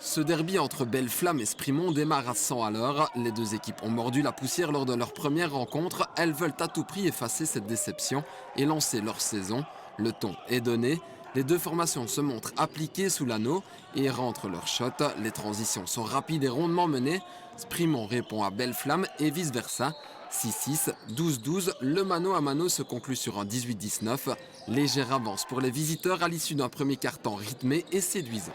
Ce derby entre Belle-Flamme et Sprimont démarre à 100 à l'heure. Les deux équipes ont mordu la poussière lors de leur première rencontre. Elles veulent à tout prix effacer cette déception et lancer leur saison. Le ton est donné. Les deux formations se montrent appliquées sous l'anneau et rentrent leur shot. Les transitions sont rapides et rondement menées. Sprimont répond à Belle-Flamme et vice-versa. 6-6, 12-12, le mano à mano se conclut sur un 18-19. Légère avance pour les visiteurs à l'issue d'un premier quart-temps rythmé et séduisant.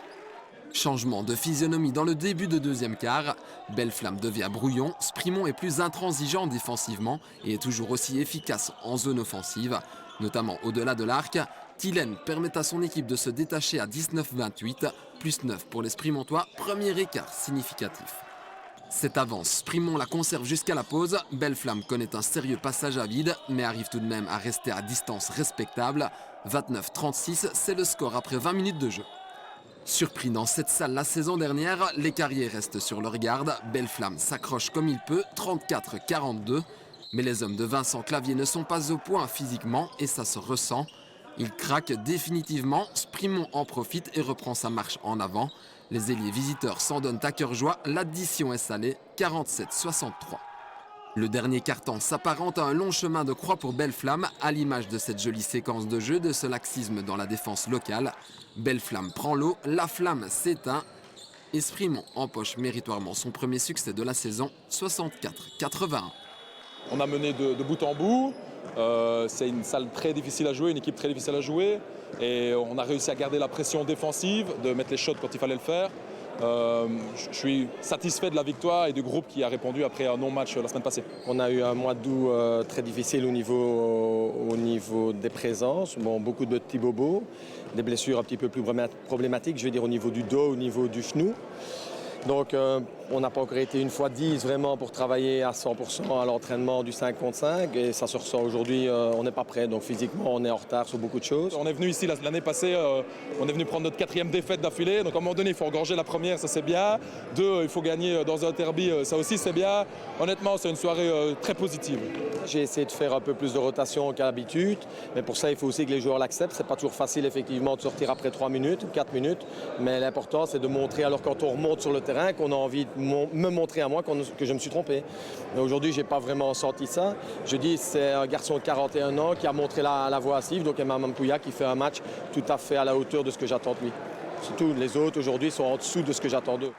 Changement de physionomie dans le début de deuxième quart. Belle-Flamme devient brouillon, Sprimont est plus intransigeant défensivement et est toujours aussi efficace en zone offensive, notamment au-delà de l'arc. Thielen permet à son équipe de se détacher à 19-28, plus 9 pour les Sprimontois, premier écart significatif. Cette avance, Sprimont la conserve jusqu'à la pause. Belle-Flamme connaît un sérieux passage à vide, mais arrive tout de même à rester à distance respectable. 29-36, c'est le score après 20 minutes de jeu. Surpris dans cette salle la saison dernière, les Carriers restent sur leur garde. Belle-Flamme s'accroche comme il peut, 34-42. Mais les hommes de Vincent Clavier ne sont pas au point physiquement et ça se ressent. Ils craquent définitivement, Sprimont en profite et reprend sa marche en avant. Les ailiers visiteurs s'en donnent à cœur joie, l'addition est salée, 47-63. Le dernier quart-temps s'apparente à un long chemin de croix pour Belle-Flamme, à l'image de cette jolie séquence de jeu, de ce laxisme dans la défense locale. Belle-Flamme prend l'eau, la flamme s'éteint et Sprimont empoche méritoirement son premier succès de la saison, 64-81. On a mené de bout en bout, c'est une salle très difficile à jouer, une équipe très difficile à jouer et on a réussi à garder la pression défensive, de mettre les shots quand il fallait le faire. Je suis satisfait de la victoire et du groupe qui a répondu après un non-match la semaine passée. On a eu un mois d'août très difficile au niveau des présences. Bon, beaucoup de petits bobos, des blessures un petit peu plus problématiques, je veux dire au niveau du dos, au niveau du genou. Donc on n'a pas encore été une fois 10 vraiment pour travailler à 100% à l'entraînement du 5 contre 5 et ça se ressent aujourd'hui, on n'est pas prêt. Donc physiquement on est en retard sur beaucoup de choses. On est venu ici l'année passée, on est venu prendre notre 4e défaite d'affilée. Donc à un moment donné il faut engorger la première, ça c'est bien. 2, il faut gagner dans un derby, ça aussi c'est bien. Honnêtement c'est une soirée très positive. J'ai essayé de faire un peu plus de rotation qu'à l'habitude, mais pour ça il faut aussi que les joueurs l'acceptent. C'est pas toujours facile effectivement de sortir après 3 minutes, 4 minutes, mais l'important c'est de montrer alors quand on remonte sur le terrain qu'on a envie de me montrer à moi que je me suis trompé. Aujourd'hui, je n'ai pas vraiment senti ça. Je dis c'est un garçon de 41 ans qui a montré la voie à suivre, donc Emma Mampouya qui fait un match tout à fait à la hauteur de ce que j'attends de lui. Surtout les autres aujourd'hui sont en dessous de ce que j'attends d'eux.